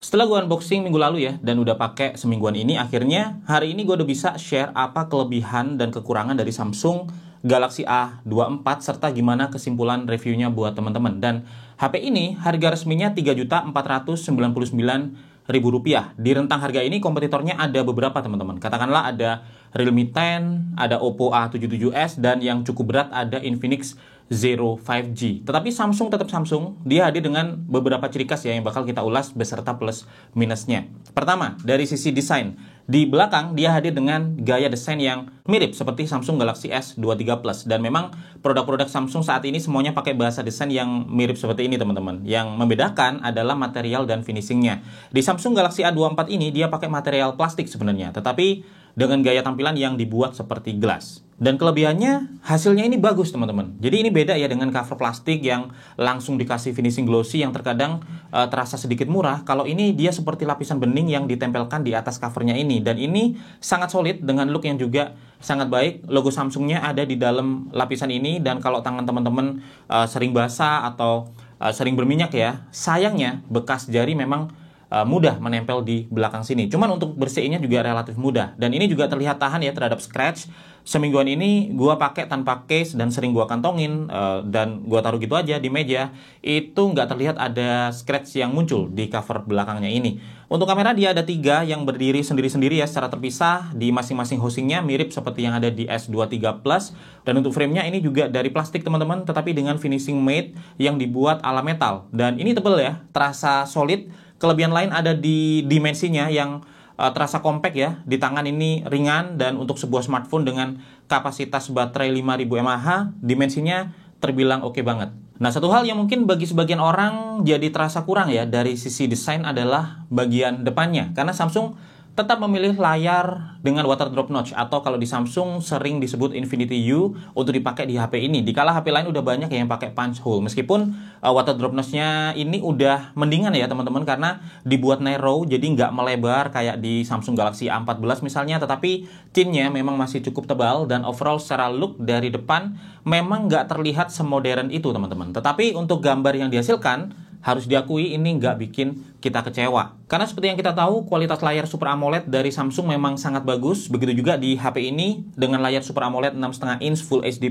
Setelah gue unboxing minggu lalu ya, dan udah pakai semingguan ini, akhirnya hari ini gue udah bisa share apa kelebihan dan kekurangan dari Samsung Galaxy A24 serta gimana kesimpulan reviewnya buat teman-teman. Dan HP ini harga resminya Rp3.499.000. Di rentang harga ini kompetitornya ada beberapa teman-teman. Katakanlah ada Realme 10, ada Oppo A77s, dan yang cukup berat ada Infinix Zero 5G. Tetapi Samsung tetap Samsung, dia hadir dengan beberapa ciri khas ya yang bakal kita ulas beserta plus minusnya. Pertama, dari sisi desain. Di belakang dia hadir dengan gaya desain yang mirip seperti Samsung Galaxy S23 Plus. Dan memang produk-produk Samsung saat ini semuanya pakai bahasa desain yang mirip seperti ini teman-teman. Yang membedakan adalah material dan finishingnya. Di Samsung Galaxy A24 ini dia pakai material plastik sebenarnya, tetapi dengan gaya tampilan yang dibuat seperti glass. Dan kelebihannya, hasilnya ini bagus teman-teman. Jadi ini beda ya dengan cover plastik yang langsung dikasih finishing glossy yang terkadang terasa sedikit murah. Kalau ini dia seperti lapisan bening yang ditempelkan di atas covernya ini. Dan ini sangat solid dengan look yang juga sangat baik. Logo Samsungnya ada di dalam lapisan ini. Dan kalau tangan teman-teman sering basah atau sering berminyak ya, sayangnya bekas jari memang mudah menempel di belakang sini. Cuman untuk bersihinnya juga relatif mudah. Dan ini juga terlihat tahan ya terhadap scratch. Semingguan ini gua pakai tanpa case dan sering gua kantongin dan gua taruh gitu aja di meja. Itu nggak terlihat ada scratch yang muncul di cover belakangnya ini. Untuk kamera dia ada 3 yang berdiri sendiri-sendiri ya secara terpisah di masing-masing housingnya mirip seperti yang ada di S23 Plus. Dan untuk framenya ini juga dari plastik teman-teman, tetapi dengan finishing matte yang dibuat ala metal. Dan ini tebal ya, terasa solid. Kelebihan lain ada di dimensinya yang terasa compact ya. Di tangan ini ringan, dan untuk sebuah smartphone dengan kapasitas baterai 5000 mAh, dimensinya terbilang oke banget. Nah, satu hal yang mungkin bagi sebagian orang jadi terasa kurang ya dari sisi desain adalah bagian depannya. Karena Samsung tetap memilih layar dengan water drop notch, atau kalau di Samsung sering disebut Infinity U untuk dipakai di HP ini. Dikala HP lain udah banyak yang pakai punch hole. Meskipun water drop notch-nya ini udah mendingan ya teman-teman, karena dibuat narrow jadi nggak melebar kayak di Samsung Galaxy A14 misalnya, tetapi chinnya memang masih cukup tebal, dan overall secara look dari depan memang nggak terlihat semodern itu teman-teman. Tetapi untuk gambar yang dihasilkan, harus diakui ini nggak bikin kita kecewa. Karena seperti yang kita tahu, kualitas layar Super AMOLED dari Samsung memang sangat bagus. Begitu juga di HP ini dengan layar Super AMOLED 6,5 inch Full HD+,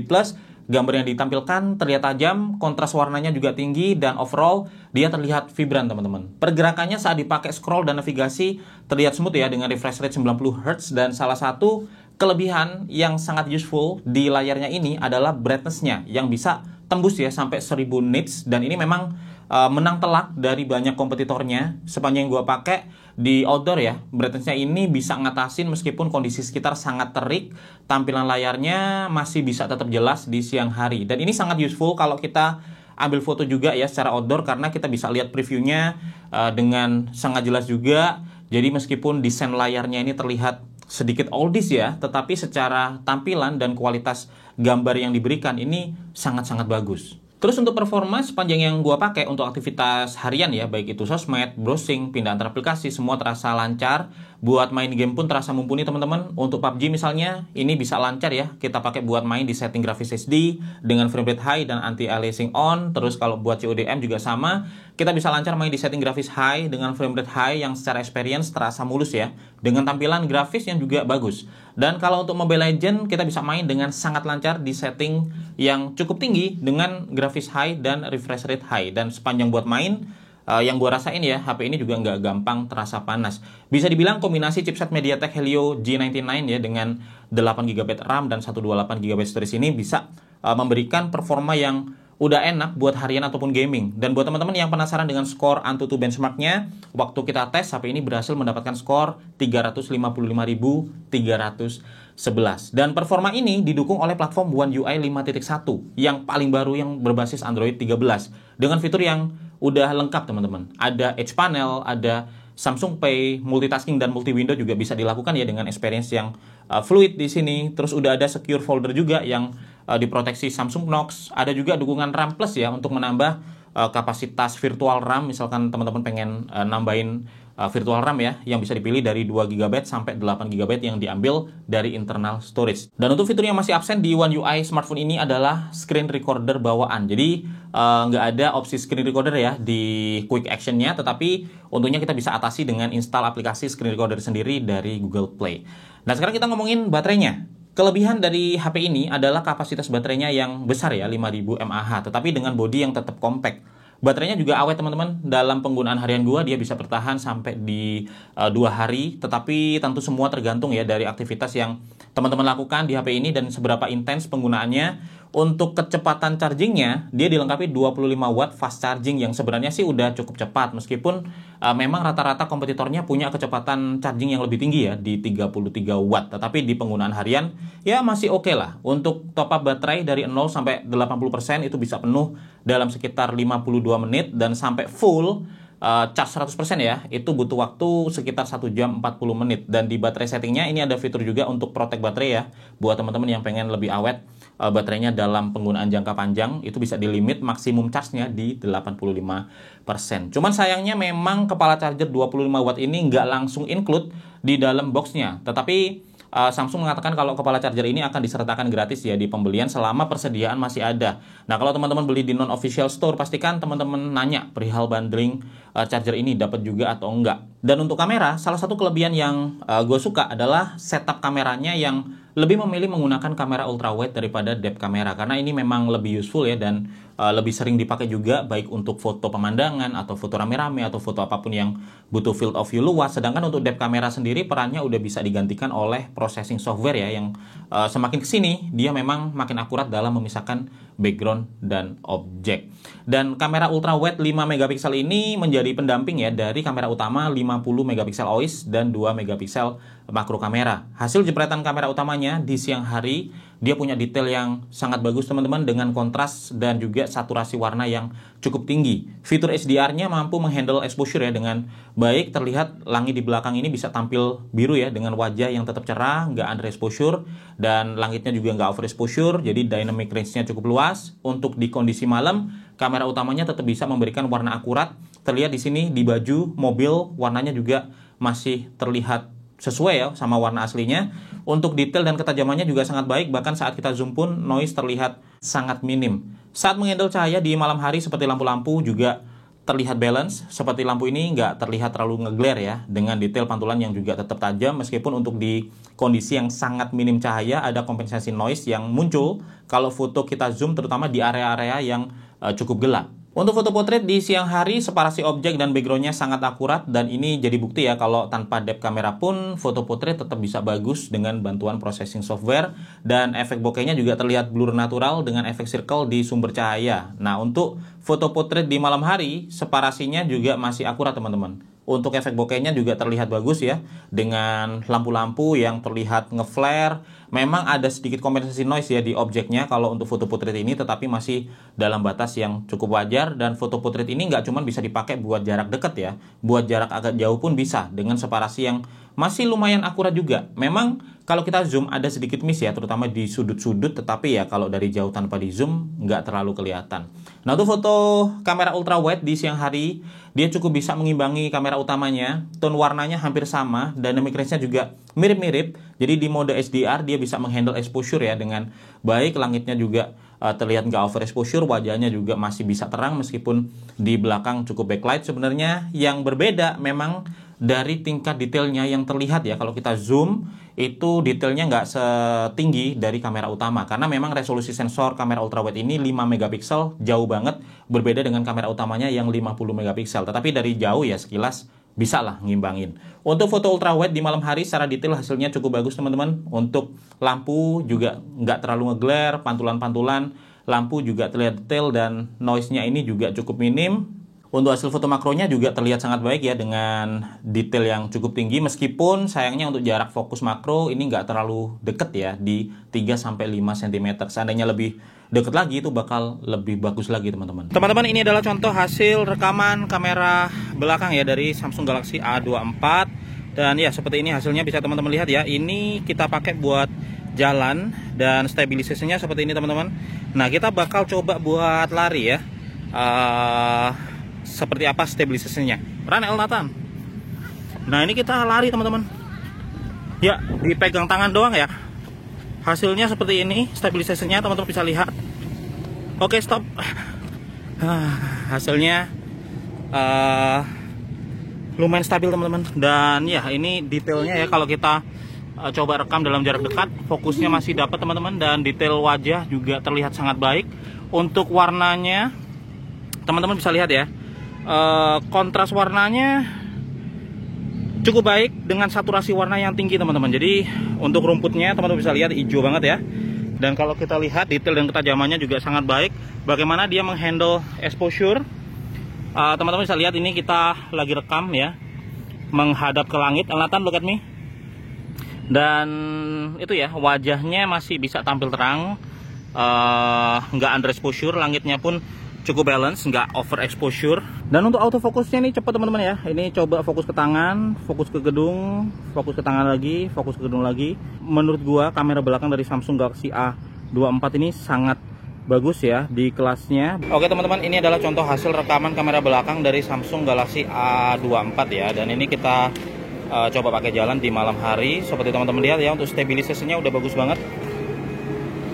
gambar yang ditampilkan terlihat tajam, kontras warnanya juga tinggi, dan overall dia terlihat vibran teman-teman. Pergerakannya saat dipakai scroll dan navigasi terlihat smooth ya dengan refresh rate 90Hz, dan salah satu kelebihan yang sangat useful di layarnya ini adalah brightness-nya yang bisa tembus ya sampai 1000 nits, dan ini memang menang telak dari banyak kompetitornya. Sepanjang gua pakai di outdoor ya, brightness-nya ini bisa ngatasin meskipun kondisi sekitar sangat terik, tampilan layarnya masih bisa tetap jelas di siang hari. Dan ini sangat useful kalau kita ambil foto juga ya secara outdoor, karena kita bisa lihat previewnya dengan sangat jelas juga. Jadi meskipun desain layarnya ini terlihat sedikit oldies ya, tetapi secara tampilan dan kualitas gambar yang diberikan ini sangat-sangat bagus. Terus untuk performa sepanjang yang gua pakai untuk aktivitas harian ya, baik itu sosmed, browsing, pindah antar aplikasi, semua terasa lancar. Buat main game pun terasa mumpuni teman-teman. Untuk PUBG misalnya, ini bisa lancar ya. Kita pakai buat main di setting grafis HD dengan frame rate high dan anti-aliasing on. Terus kalau buat CODM juga sama. Kita bisa lancar main di setting grafis high dengan frame rate high yang secara experience terasa mulus ya. Dengan tampilan grafis yang juga bagus. Dan kalau untuk Mobile Legends, kita bisa main dengan sangat lancar di setting yang cukup tinggi dengan grafis high dan refresh rate high. Dan sepanjang buat main, yang gue rasain ya, HP ini juga nggak gampang terasa panas. Bisa dibilang kombinasi chipset MediaTek Helio G99 ya dengan 8GB RAM dan 128GB storage ini bisa memberikan performa yang udah enak buat harian ataupun gaming. Dan buat teman-teman yang penasaran dengan skor Antutu benchmarknya, waktu kita tes HP ini berhasil mendapatkan skor 355.311. Dan performa ini didukung oleh platform One UI 5.1 yang paling baru yang berbasis Android 13 dengan fitur yang udah lengkap teman-teman. Ada Edge Panel, ada Samsung Pay, multitasking dan multi window juga bisa dilakukan ya dengan experience yang fluid di sini. Terus udah ada secure folder juga yang diproteksi Samsung Knox. Ada juga dukungan RAM Plus ya untuk menambah kapasitas virtual RAM misalkan teman-teman pengen nambahin virtual RAM ya, yang bisa dipilih dari 2 GB sampai 8 GB yang diambil dari internal storage. Dan untuk fitur yang masih absen di One UI smartphone ini adalah screen recorder bawaan. Jadi nggak ada opsi screen recorder ya di quick action-nya, tetapi untungnya kita bisa atasi dengan install aplikasi screen recorder sendiri dari Google Play. Nah, sekarang kita ngomongin baterainya. Kelebihan dari HP ini adalah kapasitas baterainya yang besar ya, 5000 mAh, tetapi dengan bodi yang tetap compact. Baterainya juga awet teman-teman, dalam penggunaan harian gua dia bisa bertahan sampai di 2 hari, tetapi tentu semua tergantung ya dari aktivitas yang teman-teman lakukan di HP ini dan seberapa intens penggunaannya. Untuk kecepatan chargingnya, dia dilengkapi 25 watt fast charging yang sebenarnya sih udah cukup cepat, meskipun memang rata-rata kompetitornya punya kecepatan charging yang lebih tinggi ya, di 33 watt, tetapi di penggunaan harian ya masih oke lah. Untuk top up baterai dari 0 sampai 80% itu bisa penuh dalam sekitar 52 menit, dan sampai full charge 100% ya, itu butuh waktu sekitar 1 jam 40 menit. Dan di baterai settingnya ini ada fitur juga untuk protect baterai ya, buat teman-teman yang pengen lebih awet baterainya dalam penggunaan jangka panjang, itu bisa di limit maksimum charge-nya di 85%. Cuman sayangnya memang kepala charger 25 watt ini nggak langsung include di dalam box-nya, tetapi Samsung mengatakan kalau kepala charger ini akan disertakan gratis ya di pembelian selama persediaan masih ada. Nah, kalau teman-teman beli di non-official store, pastikan teman-teman nanya perihal bundling charger ini dapat juga atau enggak. Dan untuk kamera, salah satu kelebihan yang gue suka adalah setup kameranya yang lebih memilih menggunakan kamera ultrawide daripada depth kamera, karena ini memang lebih useful ya, dan lebih sering dipakai juga baik untuk foto pemandangan atau foto rame-rame atau foto apapun yang butuh field of view luas. Sedangkan untuk depth kamera sendiri perannya udah bisa digantikan oleh processing software ya, yang semakin kesini dia memang makin akurat dalam memisahkan background dan objek. Dan kamera ultrawide 5 megapiksel ini menjadi pendamping ya dari kamera utama 50 megapiksel OIS dan 2 megapiksel makro kamera. Hasil jepretan kamera utamanya di siang hari, dia punya detail yang sangat bagus teman-teman, dengan kontras dan juga saturasi warna yang cukup tinggi. Fitur HDR-nya mampu menghandle exposure ya dengan baik. Terlihat langit di belakang ini bisa tampil biru ya, dengan wajah yang tetap cerah, nggak underexposure, dan langitnya juga nggak overexposure, jadi dynamic range-nya cukup luas. Untuk di kondisi malam, kamera utamanya tetap bisa memberikan warna akurat. Terlihat di sini di baju mobil warnanya juga masih terlihat sesuai ya sama warna aslinya. Untuk detail dan ketajamannya juga sangat baik, bahkan saat kita zoom pun noise terlihat sangat minim. Saat menghandle cahaya di malam hari seperti lampu-lampu juga terlihat balance, seperti lampu ini nggak terlihat terlalu ngeglare ya, dengan detail pantulan yang juga tetap tajam, meskipun untuk di kondisi yang sangat minim cahaya ada kompensasi noise yang muncul kalau foto kita zoom, terutama di area-area yang cukup gelap. Untuk foto potret di siang hari, separasi objek dan backgroundnya sangat akurat, dan ini jadi bukti ya kalau tanpa depth kamera pun foto potret tetap bisa bagus dengan bantuan processing software, dan efek bokehnya juga terlihat blur natural dengan efek circle di sumber cahaya. Nah, untuk foto potret di malam hari, separasinya juga masih akurat teman-teman. Untuk efek bokehnya juga terlihat bagus ya, dengan lampu-lampu yang terlihat nge-flare. Memang ada sedikit kompensasi noise ya di objeknya kalau untuk foto potret ini, tetapi masih dalam batas yang cukup wajar. Dan foto potret ini nggak cuma bisa dipakai buat jarak dekat ya, buat jarak agak jauh pun bisa dengan separasi yang masih lumayan akurat juga. Memang kalau kita zoom ada sedikit miss ya, terutama di sudut-sudut, tetapi ya kalau dari jauh tanpa di zoom nggak terlalu kelihatan. Nah, untuk foto kamera ultrawide di siang hari, dia cukup bisa mengimbangi kamera utamanya. Tone warnanya hampir sama, dynamic range-nya juga mirip-mirip. Jadi di mode HDR dia bisa menghandle exposure ya dengan baik. Langitnya juga terlihat nggak overexposure, wajahnya juga masih bisa terang meskipun di belakang cukup backlight. Sebenarnya yang berbeda memang dari tingkat detailnya yang terlihat ya. Kalau kita zoom itu detailnya nggak setinggi dari kamera utama, karena memang resolusi sensor kamera ultrawide ini 5 megapiksel, jauh banget berbeda dengan kamera utamanya yang 50 megapiksel. Tetapi dari jauh ya sekilas bisa lah ngimbangin. Untuk foto ultrawide di malam hari secara detail hasilnya cukup bagus teman-teman. Untuk lampu juga nggak terlalu ngeglare, pantulan-pantulan lampu juga terlihat detail, dan noise-nya ini juga cukup minim. Untuk hasil foto makronya juga terlihat sangat baik ya, dengan detail yang cukup tinggi, meskipun sayangnya untuk jarak fokus makro ini nggak terlalu deket ya, di 3-5 cm. Seandainya lebih deket lagi itu bakal lebih bagus lagi teman-teman. Teman-teman, ini adalah contoh hasil rekaman kamera belakang ya dari Samsung Galaxy A24. Dan ya seperti ini hasilnya, bisa teman-teman lihat ya. Ini kita pakai buat jalan, dan stabilisasinya seperti ini teman-teman. Nah, kita bakal coba buat lari ya. Seperti apa stabilisasinya. Run El Nathan. Nah ini kita lari teman-teman. Ya, dipegang tangan doang ya. Hasilnya seperti ini, stabilisasinya teman-teman bisa lihat. Oke, stop. Hasilnya lumayan stabil teman-teman. Dan ya ini detailnya ya, kalau kita coba rekam dalam jarak dekat, fokusnya masih dapat teman-teman. Dan detail wajah juga terlihat sangat baik. Untuk warnanya, teman-teman bisa lihat ya, kontras warnanya cukup baik dengan saturasi warna yang tinggi teman-teman. Jadi untuk rumputnya teman-teman bisa lihat hijau banget ya. Dan kalau kita lihat detail dan ketajamannya juga sangat baik. Bagaimana dia menghandle exposure, teman-teman bisa lihat ini kita lagi rekam ya, menghadap ke langit. Nathan, look at me. Dan itu ya, wajahnya masih bisa tampil terang, nggak under exposure. Langitnya pun cukup balance, nggak over exposure. Dan untuk autofocusnya ini cepat teman-teman ya. Ini coba fokus ke tangan, fokus ke gedung, fokus ke tangan lagi, fokus ke gedung lagi. Menurut gua kamera belakang dari Samsung Galaxy A24 ini sangat bagus ya di kelasnya. Oke teman-teman, ini adalah contoh hasil rekaman kamera belakang dari Samsung Galaxy A24 ya. Dan ini kita coba pakai jalan di malam hari. Seperti teman-teman lihat ya, untuk stabilisasinya udah bagus banget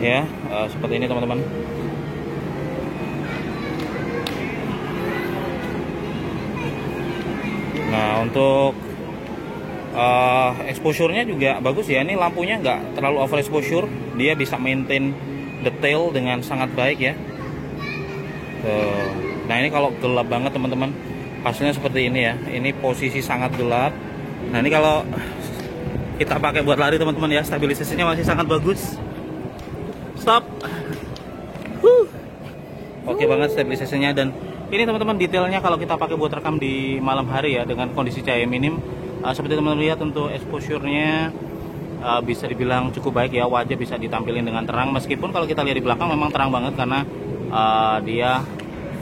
ya. Seperti ini teman-teman. Nah untuk exposure-nya juga bagus ya. Ini lampunya nggak terlalu over exposure, dia bisa maintain detail dengan sangat baik ya. Tuh. Nah ini kalau gelap banget teman-teman, hasilnya seperti ini ya. Ini posisi sangat gelap. Nah ini kalau kita pakai buat lari teman-teman ya, stabilisasinya masih sangat bagus. Stop. Oke banget stabilisasinya. Dan ini teman-teman detailnya kalau kita pakai buat rekam di malam hari ya, dengan kondisi cahaya minim, seperti teman-teman lihat untuk exposure-nya bisa dibilang cukup baik ya. Wajah bisa ditampilin dengan terang, meskipun kalau kita lihat di belakang memang terang banget karena dia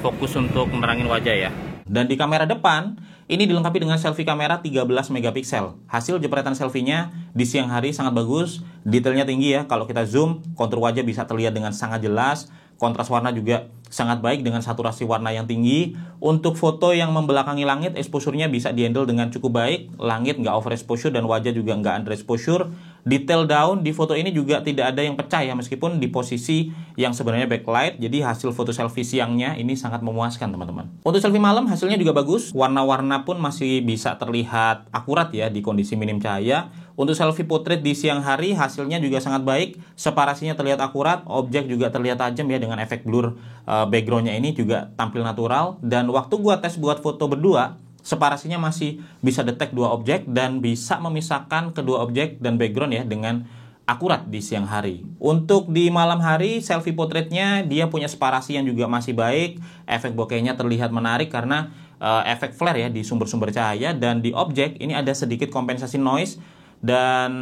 fokus untuk menerangin wajah ya. Dan di kamera depan ini dilengkapi dengan selfie kamera 13 megapiksel. Hasil jepretan selfie-nya di siang hari sangat bagus, detailnya tinggi ya. Kalau kita zoom, kontur wajah bisa terlihat dengan sangat jelas. Kontras warna juga sangat baik dengan saturasi warna yang tinggi. Untuk foto yang membelakangi langit, exposure-nya bisa di-handle dengan cukup baik. Langit nggak over exposure dan wajah juga nggak under exposure. Detail daun di foto ini juga tidak ada yang pecah ya, meskipun di posisi yang sebenarnya backlight. Jadi hasil foto selfie siangnya ini sangat memuaskan teman-teman. Untuk selfie malam hasilnya juga bagus. Warna-warna pun masih bisa terlihat akurat ya di kondisi minim cahaya. Untuk selfie portrait di siang hari hasilnya juga sangat baik. Separasinya terlihat akurat, objek juga terlihat tajam ya, dengan efek blur backgroundnya ini juga tampil natural. Dan waktu gua tes buat foto berdua, separasinya masih bisa detect dua objek dan bisa memisahkan kedua objek dan background ya dengan akurat di siang hari. Untuk di malam hari selfie portraitnya dia punya separasi yang juga masih baik. Efek bokehnya terlihat menarik karena efek flare ya di sumber-sumber cahaya. Dan di objek ini ada sedikit kompensasi noise. Dan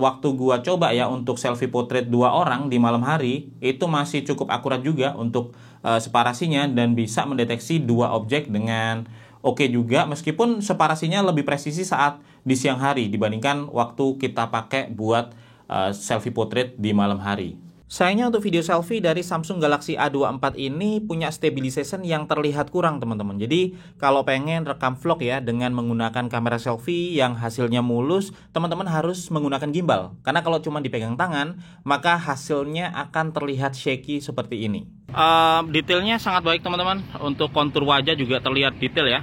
waktu gua coba ya untuk selfie portrait dua orang di malam hari, itu masih cukup akurat juga untuk separasinya dan bisa mendeteksi dua objek dengan oke juga, meskipun separasinya lebih presisi saat di siang hari dibandingkan waktu kita pakai buat selfie portrait di malam hari. Sayangnya untuk video selfie dari Samsung Galaxy A24 ini punya stabilization yang terlihat kurang teman-teman. Jadi kalau pengen rekam vlog ya dengan menggunakan kamera selfie yang hasilnya mulus, teman-teman harus menggunakan gimbal. Karena kalau cuma dipegang tangan, maka hasilnya akan terlihat shaky seperti ini. Detailnya sangat baik teman-teman. Untuk kontur wajah juga terlihat detail ya.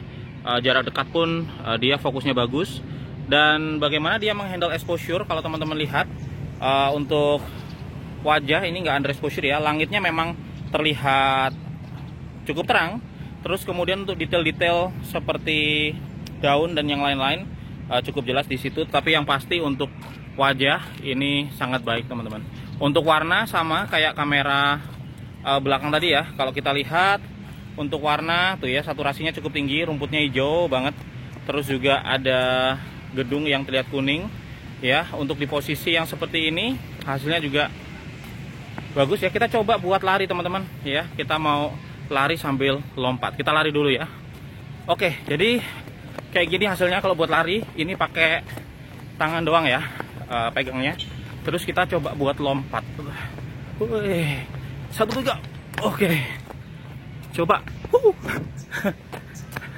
Jarak dekat pun dia fokusnya bagus. Dan bagaimana dia menghandle exposure, kalau teman-teman lihat untuk wajah ini nggak under exposure ya. Langitnya memang terlihat cukup terang. Terus kemudian untuk detail-detail seperti daun dan yang lain-lain cukup jelas di situ. Tapi yang pasti untuk wajah ini sangat baik teman-teman. Untuk warna sama kayak kamera belakang tadi ya. Kalau kita lihat untuk warna tuh ya, saturasinya cukup tinggi, rumputnya hijau banget. Terus juga ada gedung yang terlihat kuning ya. Untuk di posisi yang seperti ini hasilnya juga bagus ya. Kita coba buat lari teman-teman ya. Kita mau lari sambil lompat. Kita lari dulu ya. Oke, jadi kayak gini hasilnya kalau buat lari. Ini pakai tangan doang ya pegangnya. Terus kita coba buat lompat. Wih, 1, 2, 3. Oke. Coba.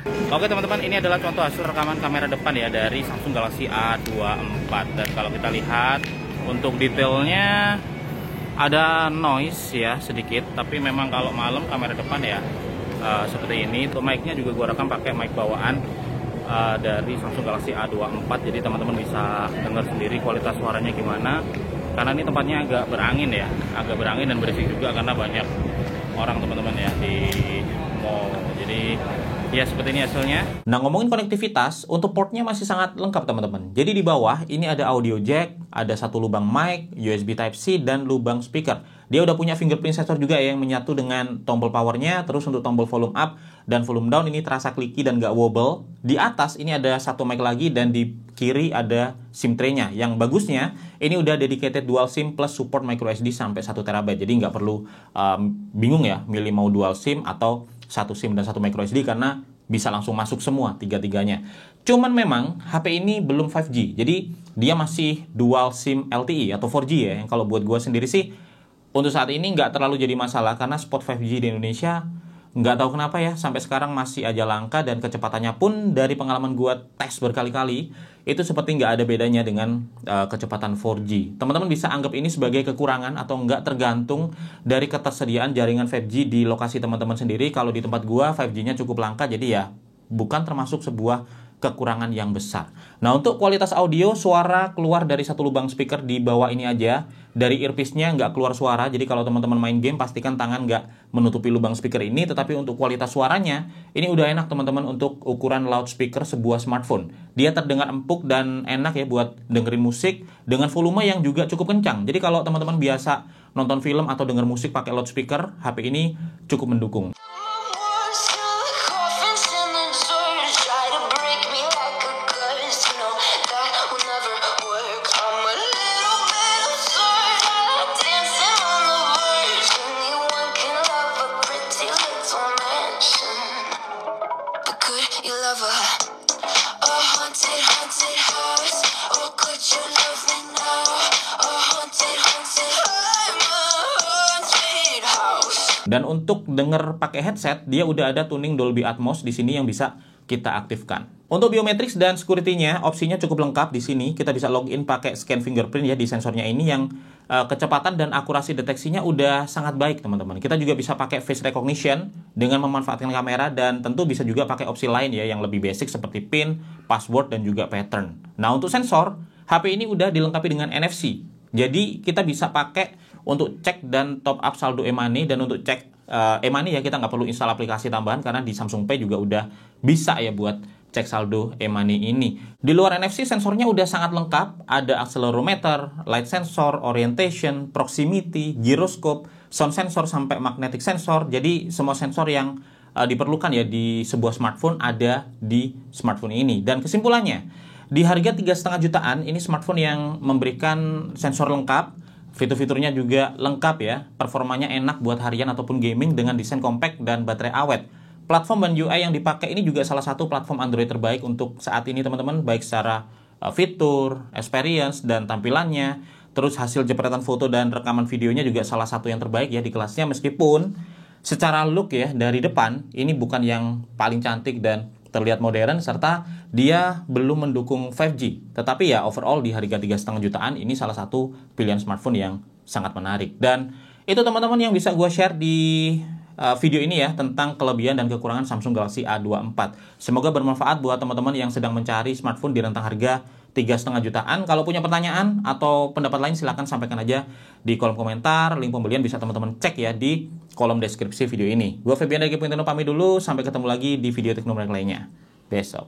Oke teman-teman, ini adalah contoh hasil rekaman kamera depan ya dari Samsung Galaxy A24. Dan kalau kita lihat untuk detailnya ada noise ya sedikit, tapi memang kalau malam kamera depan ya seperti ini. Untuk mic-nya juga gua rekam pakai mic bawaan dari Samsung Galaxy A24. Jadi teman-teman bisa dengar sendiri kualitas suaranya gimana. Karena ini tempatnya agak berangin ya, agak berangin dan berisik juga karena banyak orang teman-teman ya di mall. Jadi ya seperti ini hasilnya. Nah, ngomongin konektivitas, untuk portnya masih sangat lengkap teman-teman. Jadi di bawah ini ada audio jack, ada satu lubang mic, USB Type-C, dan lubang speaker. Dia udah punya fingerprint sensor juga ya yang menyatu dengan tombol powernya. Terus untuk tombol volume up dan volume down ini terasa clicky dan gak wobble. Di atas ini ada satu mic lagi dan di kiri ada SIM tray-nya. Yang bagusnya ini udah dedicated dual SIM plus support microSD sampai 1 TB. Jadi nggak perlu bingung ya milih mau dual SIM atau satu SIM dan satu microSD karena bisa langsung masuk semua tiga-tiganya. Cuman memang HP ini belum 5G. Jadi dia masih dual SIM LTE atau 4G ya. Yang kalau buat gua sendiri sih untuk saat ini nggak terlalu jadi masalah karena spot 5G di Indonesia nggak tahu kenapa ya sampai sekarang masih aja langka, dan kecepatannya pun dari pengalaman gua tes berkali-kali itu seperti nggak ada bedanya dengan kecepatan 4G. Teman-teman bisa anggap ini sebagai kekurangan atau nggak, tergantung dari ketersediaan jaringan 5G di lokasi teman-teman sendiri. Kalau di tempat gua 5G-nya cukup langka, jadi ya bukan termasuk sebuah kekurangan yang besar. Nah, untuk kualitas audio, suara keluar dari satu lubang speaker di bawah ini aja. Dari earpiece-nya nggak keluar suara, jadi kalau teman-teman main game pastikan tangan nggak menutupi lubang speaker ini. Tetapi untuk kualitas suaranya, ini udah enak teman-teman untuk ukuran loudspeaker sebuah smartphone. Dia terdengar empuk dan enak ya buat dengerin musik dengan volume yang juga cukup kencang. Jadi kalau teman-teman biasa nonton film atau denger musik pakai loudspeaker, HP ini cukup mendukung. Dan untuk denger pakai headset, dia udah ada tuning Dolby Atmos di sini yang bisa kita aktifkan. Untuk biometrics dan security-nya, opsinya cukup lengkap di sini. Kita bisa login pakai scan fingerprint ya di sensornya ini yang kecepatan dan akurasi deteksinya udah sangat baik, teman-teman. Kita juga bisa pakai face recognition dengan memanfaatkan kamera, dan tentu bisa juga pakai opsi lain ya yang lebih basic seperti PIN, password, dan juga pattern. Nah, untuk sensor, HP ini udah dilengkapi dengan NFC. Jadi kita bisa pakai untuk cek dan top up saldo e-money, dan untuk cek e-money ya kita nggak perlu install aplikasi tambahan karena di Samsung Pay juga udah bisa ya buat cek saldo e-money ini. Di luar NFC sensornya udah sangat lengkap, ada accelerometer, light sensor, orientation, proximity, gyroscope, sound sensor sampai magnetic sensor. Jadi semua sensor yang diperlukan ya di sebuah smartphone ada di smartphone ini. Dan kesimpulannya, di harga 3,5 jutaan ini smartphone yang memberikan sensor lengkap, fitur-fiturnya juga lengkap ya, performanya enak buat harian ataupun gaming dengan desain compact dan baterai awet. Platform dan UI yang dipakai ini juga salah satu platform Android terbaik untuk saat ini teman-teman, baik secara fitur, experience, dan tampilannya. Terus hasil jepretan foto dan rekaman videonya juga salah satu yang terbaik ya di kelasnya, meskipun secara look ya dari depan ini bukan yang paling cantik dan terlihat modern, serta dia belum mendukung 5G. Tetapi ya overall di harga 3,5 jutaan ini salah satu pilihan smartphone yang sangat menarik. Dan itu teman-teman yang bisa gue share di video ini ya tentang kelebihan dan kekurangan Samsung Galaxy A24. Semoga bermanfaat buat teman-teman yang sedang mencari smartphone di rentang harga 3,5 jutaan. Kalau punya pertanyaan atau pendapat lain silahkan sampaikan aja di kolom komentar. Link pembelian bisa teman-teman cek ya di kolom deskripsi video ini. Gue Febian dari Kepintino pamit dulu. Sampai ketemu lagi di video teknologi lainnya besok.